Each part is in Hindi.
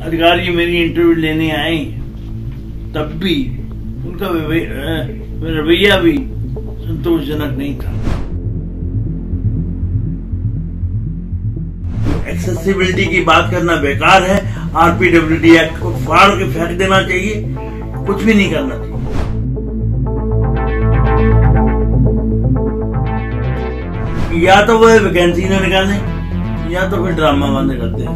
अधिकारी मेरी इंटरव्यू लेने आए तब भी उनका रवैया भी संतोषजनक नहीं था। एक्सेसिबिलिटी की बात करना बेकार है। आरपीडब्ल्यूडी एक्ट को फाड़ के फेंक देना चाहिए, कुछ भी नहीं करना चाहिए। या तो वह वैकेंसी न निकालें या तो फिर ड्रामा बंद करते हैं।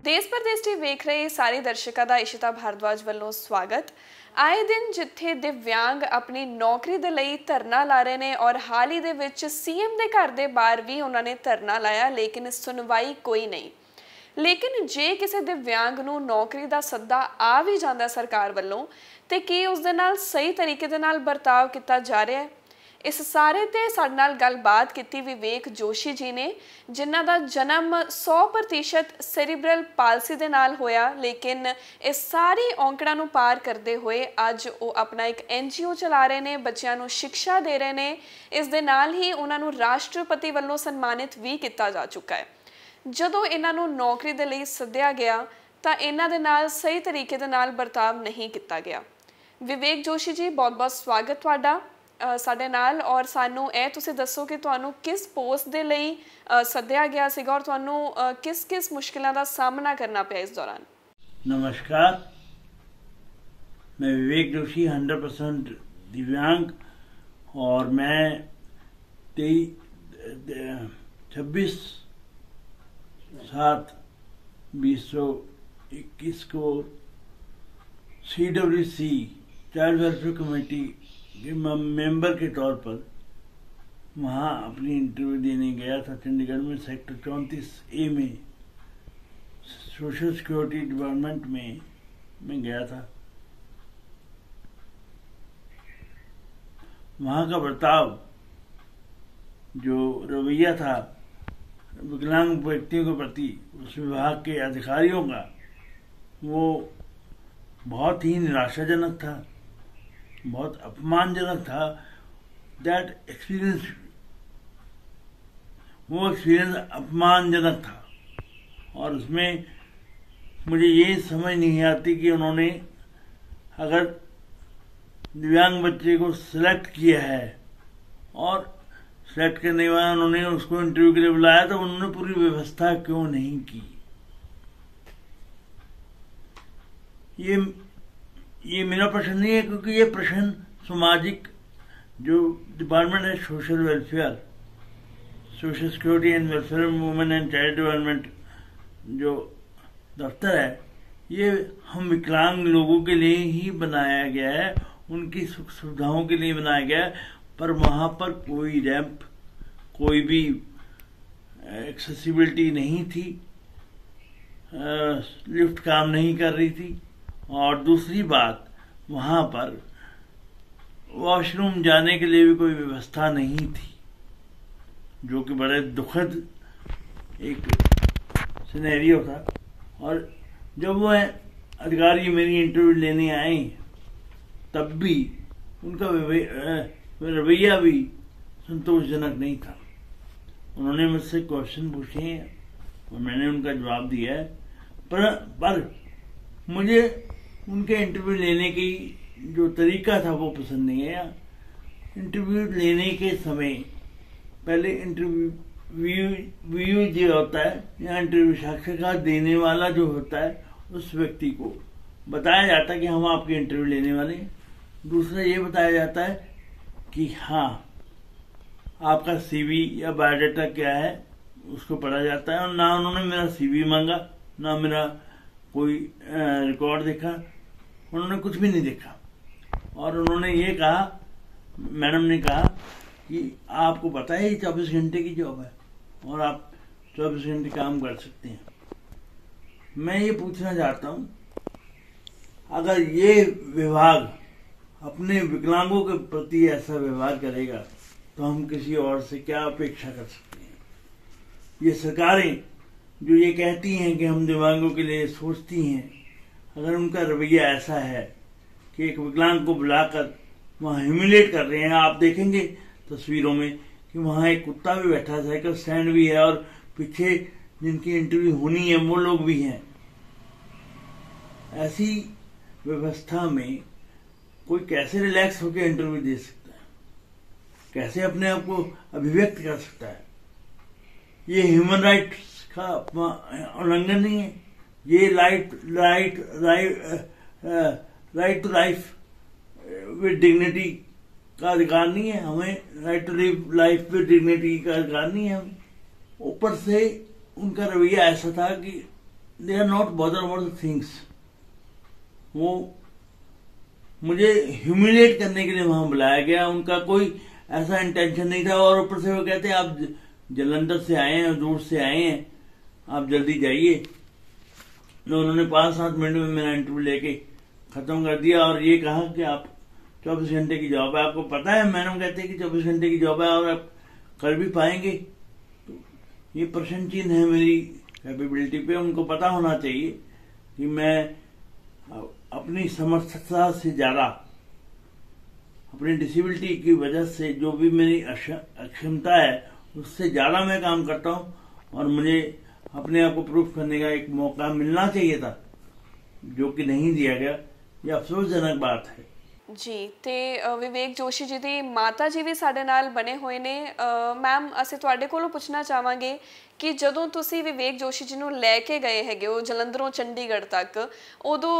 देश परदेश टीवी ਵੇਖ ਰਹੇ ਸਾਰੇ ਦਰਸ਼ਕਾਂ ਦਾ ਇਸ਼ਿਤਾ ਭਾਰਦਵਾਜ ਵੱਲੋਂ ਸਵਾਗਤ। ਆਏ ਦਿਨ ਜਿੱਥੇ ਦਿਵਿਆਂਗ ਆਪਣੀ ਨੌਕਰੀ ਦੇ ਲਈ ਧਰਨਾ ਲਾ ਰਹੇ ਨੇ ਔਰ ਹਾਲ ਹੀ ਦੇ ਵਿੱਚ ਸੀਐਮ ਦੇ ਘਰ ਦੇ ਬਾਹਰ ਵੀ ਉਹਨਾਂ ਨੇ ਧਰਨਾ ਲਾਇਆ, ਲੇਕਿਨ ਸੁਣਵਾਈ ਕੋਈ ਨਹੀਂ। ਲੇਕਿਨ ਜੇ ਕਿਸੇ ਦਿਵਿਆਂਗ ਨੂੰ ਨੌਕਰੀ ਦਾ ਸੱਦਾ ਆ ਵੀ ਜਾਂਦਾ ਸਰਕਾਰ ਵੱਲੋਂ ਤੇ ਕੀ ਉਸ ਦੇ ਨਾਲ ਸਹੀ ਤਰੀਕੇ ਦੇ ਨਾਲ ਵਰਤਾਵ ਕੀਤਾ ਜਾ ਰਿਹਾ ਹੈ? इस सारे ते साडे नाल गलबात कीती विवेक जोशी जी ने, जिन्हां दा जन्म 100% सेरिब्रल पालसी दे नाल होया, लेकिन इस सारी औंकड़ां नूं पार करते हुए अज वो अपना एक NGO चला रहे ने, बच्चियां नूं शिक्षा दे रहे ने। इस दे नाल ही उन्हां नूं राष्ट्रपति वल्लों सन्मानित भी किया जा चुका है। जदों इन्हां नूं नौकरी दे लई सद्दिया गया तां इन्हां दे नाल सही तरीके दे नाल बर्ताव नहीं किया गया। विवेक जोशी जी, बहुत बहुत स्वागत तुहाडा ਸਾਡੇ ਨਾਲ। और सानू ਇਹ ਤੁਸੀਂ ਦੱਸੋ कि ਤੁਹਾਨੂੰ किस पोस्ट ਦੇ ਲਈ ਸੱਦਿਆ ਗਿਆ ਸੀਗਾ और ਤੁਹਾਨੂੰ किस मुश्किलों का सामना करना पिया इस दौरान? नमस्कार, मैं विवेक जोशी, 100% दिव्यांग, और मैं 26/7/2021 को CWC child welfare committee member के तौर पर वहाँ अपनी इंटरव्यू देने गया था। चंडीगढ़ में सेक्टर 34A में सोशल सिक्योरिटी डिपार्टमेंट में मैं गया था। वहाँ का बर्ताव, जो रवैया था विकलांग व्यक्तियों के प्रति उस विभाग के अधिकारियों का, वो बहुत ही निराशाजनक था, बहुत अपमानजनक था। वो एक्सपीरियंस अपमानजनक था। और उसमें मुझे ये समझ नहीं आती कि उन्होंने अगर दिव्यांग बच्चे को सिलेक्ट किया है और सिलेक्ट करने के बाद उन्होंने उसको इंटरव्यू के लिए बुलाया, तो उन्होंने पूरी व्यवस्था क्यों नहीं की? ये मेरा प्रश्न नहीं है, क्योंकि ये प्रश्न सामाजिक जो डिपार्टमेंट है, social welfare, social security and welfare, women and child development जो दफ्तर है, ये हम विकलांग लोगों के लिए ही बनाया गया है, उनकी सुख सुविधाओं के लिए बनाया गया है। पर वहाँ पर कोई रैंप, कोई भी एक्सेसिबिलिटी नहीं थी, लिफ्ट काम नहीं कर रही थी। और दूसरी बात, वहाँ पर वॉशरूम जाने के लिए भी कोई व्यवस्था नहीं थी, जो कि बड़े दुखद एक सिनेरियो था। और जब वह अधिकारी मेरी इंटरव्यू लेने आए तब भी उनका रवैया भी संतोषजनक नहीं था। उन्होंने मुझसे क्वेश्चन पूछे हैं और मैंने उनका जवाब दिया है, पर मुझे उनके इंटरव्यू लेने की जो तरीका था वो पसंद नहीं आया। इंटरव्यू लेने के समय पहले इंटरव्यू जो होता है या इंटरव्यू साक्षात्कार देने वाला जो होता है, उस व्यक्ति को बताया जाता है कि हम आपके इंटरव्यू लेने वाले हैं। दूसरा ये बताया जाता है कि हाँ, आपका CV या बायोडाटा क्या है उसको पढ़ा जाता है। और ना उन्होंने मेरा CV मांगा, ना मेरा कोई रिकॉर्ड देखा, उन्होंने कुछ भी नहीं देखा। और उन्होंने ये कहा, मैडम ने कहा कि आपको पता है ये 24 घंटे की जॉब है और आप 24 घंटे काम कर सकते हैं। मैं ये पूछना चाहता हूँ, अगर ये विभाग अपने विकलांगों के प्रति ऐसा व्यवहार करेगा तो हम किसी और से क्या अपेक्षा कर सकते हैं? ये सरकारें जो ये कहती हैं कि हम दिव्यांगों के लिए सोचती हैं, अगर उनका रवैया ऐसा है कि एक विकलांग को बुलाकर वहाँ ह्यूमिलेट कर रहे हैं। आप देखेंगे तस्वीरों में कि वहाँ एक कुत्ता भी बैठा है, साइकिल स्टैंड भी है और पीछे जिनकी इंटरव्यू होनी है वो लोग भी हैं। ऐसी व्यवस्था में कोई कैसे रिलैक्स होकर इंटरव्यू दे सकता है, कैसे अपने आप को अभिव्यक्त कर सकता है? ये ह्यूमन राइट्स का उल्लंघन नहीं है? ये right to life with dignity का अधिकार नहीं है? हमें right to live life with dignity का अधिकार नहीं है? ऊपर से उनका रवैया ऐसा था कि they are not bother about the things. वो मुझे ह्यूमिलेट करने के लिए वहां बुलाया गया, उनका कोई ऐसा इंटेंशन नहीं था। और ऊपर से वो कहते हैं आप जलंधर से आए हैं, दूर से आए हैं, आप जल्दी जाइए। तो उन्होंने 5-7 मिनट में मेरा इंटरव्यू लेके खत्म कर दिया और ये कहा कि आप 24 घंटे की जॉब है। आपको पता है, मैडम कहते हैं कि 24 घंटे की जॉब है और आप कर भी पाएंगे। तो ये प्रश्न चिन्ह है मेरी कैपेबिलिटी पे। उनको पता होना चाहिए कि मैं अपनी समर्थता से ज्यादा, अपनी डिसेबिलिटी की वजह से जो भी मेरी अक्षमता है उससे ज्यादा मैं काम करता हूं और मुझे अपने आप को प्रूफ करने का एक मौका मिलना चाहिए था, जो कि नहीं दिया गया। ये अफसोसजनक बात है जी। ते विवेक जोशी जी ਦੀ ਮਾਤਾ ਜੀ ਵੀ ਸਾਡੇ ਨਾਲ ਬਣੇ ਹੋਏ ਨੇ। ਮੈਮ, ਅਸੀਂ ਤੁਹਾਡੇ ਕੋਲੋਂ ਪੁੱਛਣਾ ਚਾਹਾਂਗੇ ਕਿ ਜਦੋਂ ਤੁਸੀਂ ਵਿਵੇਕ ਜੋਸ਼ੀ ਜੀ ਨੂੰ ਲੈ ਕੇ ਗਏ ਹੈਗੇ ਹੋ ਜਲੰਧਰੋਂ ਚੰਡੀਗੜ੍ਹ ਤੱਕ, ਉਦੋਂ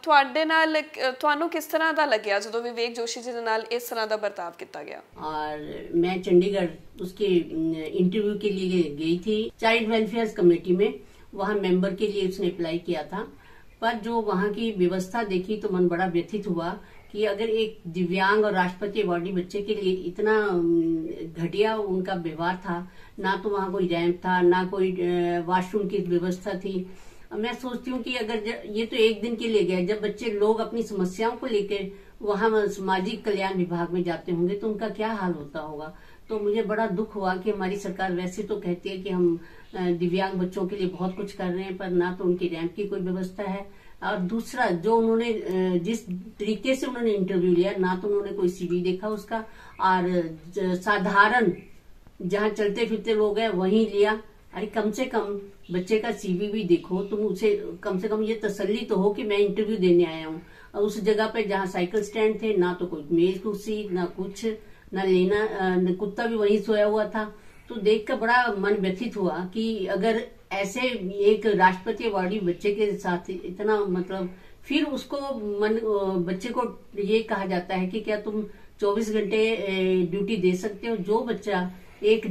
ਤੁਹਾਡੇ ਨਾਲ ਤੁਹਾਨੂੰ ਕਿਸ ਤਰ੍ਹਾਂ ਦਾ ਲੱਗਿਆ ਜਦੋਂ ਵਿਵੇਕ ਜੋशी जी ਦੇ ਨਾਲ ਇਸ तरह ਦਾ बर्ताव किया गया? और मैं चंडीगढ़ उसके इंटरव्यू के लिए गई थी चाइल्ड वेलफेयर कमेटी में। वहाँ मेंबर के लिए उसने अप्लाई किया था, पर जो वहाँ की व्यवस्था देखी तो मन बड़ा व्यथित हुआ कि अगर एक दिव्यांग और राष्ट्रपति अवार्डी बच्चे के लिए इतना घटिया उनका व्यवहार था, ना तो वहाँ कोई रैंप था, ना कोई वॉशरूम की व्यवस्था थी। मैं सोचती हूँ कि अगर ये तो एक दिन के लिए गया, जब बच्चे लोग अपनी समस्याओं को लेकर वहाँ सामाजिक कल्याण विभाग में जाते होंगे तो उनका क्या हाल होता होगा। तो मुझे बड़ा दुख हुआ कि हमारी सरकार वैसे तो कहती है कि हम दिव्यांग बच्चों के लिए बहुत कुछ कर रहे हैं, पर ना तो उनकी रैंप की कोई व्यवस्था है, और दूसरा जो उन्होंने जिस तरीके से उन्होंने इंटरव्यू लिया, ना तो उन्होंने कोई सीवी देखा उसका, और साधारण जहाँ चलते फिरते लोग हैं वहीं लिया। अरे कम से कम बच्चे का सीवी भी देखो, तुम उसे कम से कम ये तसल्ली तो हो कि मैं इंटरव्यू देने आया हूँ। और उस जगह पे जहाँ साइकिल स्टैंड थे, ना तो कोई मेज कुर्सी, ना कुछ, ना लेना, कुत्ता भी वहीं सोया हुआ था। तो देखकर बड़ा मन व्यथित हुआ कि अगर ऐसे एक राष्ट्रपति अवार्डी बच्चे के साथ इतना, मतलब फिर उसको बच्चे को ये कहा जाता है कि क्या तुम 24 घंटे ड्यूटी दे सकते हो? जो बच्चा एक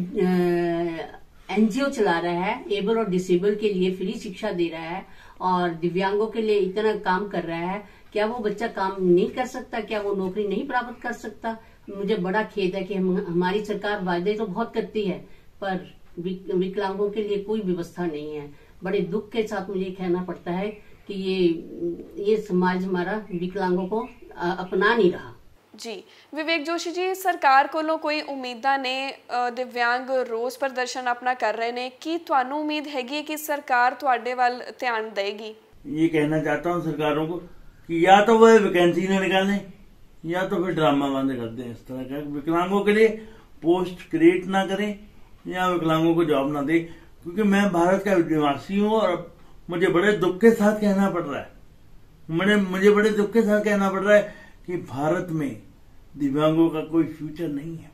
एनजीओ चला रहा है, एबल और डिसेबल के लिए फ्री शिक्षा दे रहा है और दिव्यांगों के लिए इतना काम कर रहा है, क्या वो बच्चा काम नहीं कर सकता? क्या वो नौकरी नहीं प्राप्त कर सकता? मुझे बड़ा खेद है कि हमारी सरकार वादे तो बहुत करती है, पर विकलांगों के लिए कोई व्यवस्था नहीं है। बड़े दुख के साथ मुझे कहना पड़ता है कि ये समाज हमारा विकलांगों को अपना नहीं रहा। जी विवेक जोशी जी, सरकार कोलों कोई उम्मीदां ने, दिव्यांग रोज प्रदर्शन अपना कर रहे ने, की तुहानू उम्मीद हैगी कि सरकार तुहाडे वाल ध्यान देगी? ये कहना चाहता हूँ सरकारों को कि या तो वह वैकेंसी न निकालें या तो फिर ड्रामा बंद कर दें। इस तरह का विकलांगों के लिए पोस्ट क्रिएट ना करें या विकलांगों को जॉब ना दे, क्योंकि मैं भारत का निवासी हूँ और मुझे बड़े दुख के साथ कहना पड़ रहा है, मुझे बड़े दुख के साथ कहना पड़ रहा है कि भारत में दिव्यांगों का कोई फ्यूचर नहीं है।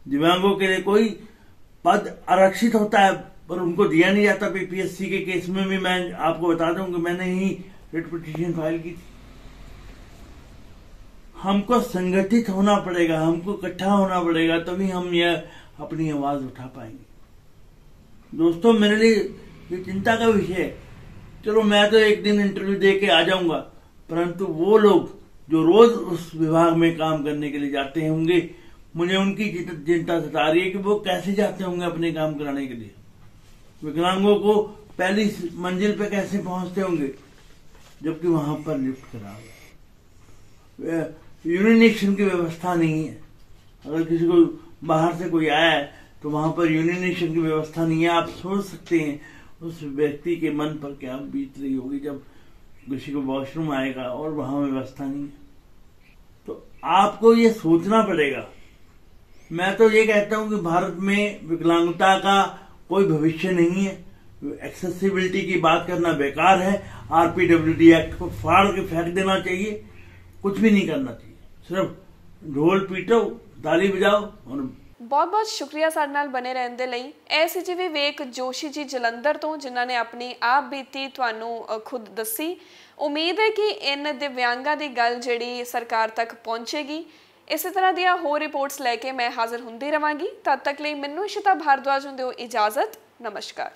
दिव्यांगों के लिए कोई पद आरक्षित होता है पर उनको दिया नहीं जाता। पीपीएससी के केस में भी मैं आपको बता दूं कि मैंने ही रिट पिटीशन फाइल की थी। हमको संगठित होना पड़ेगा, हमको इकट्ठा होना पड़ेगा, तभी हम यह अपनी आवाज उठा पाएंगे। दोस्तों, मेरे लिए ये चिंता का विषय है। चलो मैं तो एक दिन इंटरव्यू दे के आ जाऊंगा, परंतु वो लोग जो रोज उस विभाग में काम करने के लिए जाते होंगे, मुझे उनकी चिंता सता रही है कि वो कैसे जाते होंगे अपने काम कराने के लिए। विकलांगों को पहली मंजिल पे कैसे पहुंचते होंगे, जबकि वहां पर लिफ्ट खराब है, यूरिनेशन की व्यवस्था नहीं है। अगर किसी को बाहर से कोई आया है तो वहां पर यूरिनेशन की व्यवस्था नहीं है। आप सोच सकते हैं उस व्यक्ति के मन पर क्या बीत रही होगी जब किसी को वॉशरूम आएगा और वहां व्यवस्था नहीं है। तो आपको ये सोचना पड़ेगा मैं तो ये कहता हूँ कि भारत में विकलांगता का कोई भविष्य नहीं है। एक्सेसिबिलिटी की बात करना बेकार है। आरपीडब्ल्यूडी एक्ट को फाड़ के फेंक देना चाहिए, कुछ भी नहीं करना चाहिए, सिर्फ ढोल पीटो, ताली बजाओ। और बहुत बहुत शुक्रिया ਸਾਡੇ ਨਾਲ ਬਨੇ ਰਹਿਣ ਦੇ ਲਈ। ਇਹ ਸੀ ਜੀ ਵਿਵੇਕ ਜੋਸ਼ੀ ਜੀ ਜਲੰਧਰ ਤੋਂ, ਜਿਨ੍ਹਾਂ ਨੇ ਆਪਣੀ ਆਪ ਬੀਤੀ ਤੁਹਾਨੂੰ ਖੁਦ ਦੱਸੀ। ਉਮੀਦ ਹੈ ਕਿ ਇਨ ਦਿਵਿਆਂਗਾਂ ਦੀ ਗੱਲ ਜਿਹੜੀ ਸਰਕਾਰ ਤੱਕ ਪਹੁੰਚੇਗੀ। ਇਸੇ ਤਰ੍ਹਾਂ ਦੀਆਂ ਹੋਰ ਰਿਪੋਰਟਸ ਲੈ ਕੇ ਮੈਂ ਹਾਜ਼ਰ ਹੁੰਦੀ ਰਵਾਂਗੀ। ਤਦ ਤੱਕ ਲਈ ਮੈਨੂੰ ਇਸ਼ਿਤਾ ਭਾਰਦਵਾਜ ਨੂੰ ਦਿਓ ਇਜਾਜ਼ਤ। ਨਮਸਕਾਰ।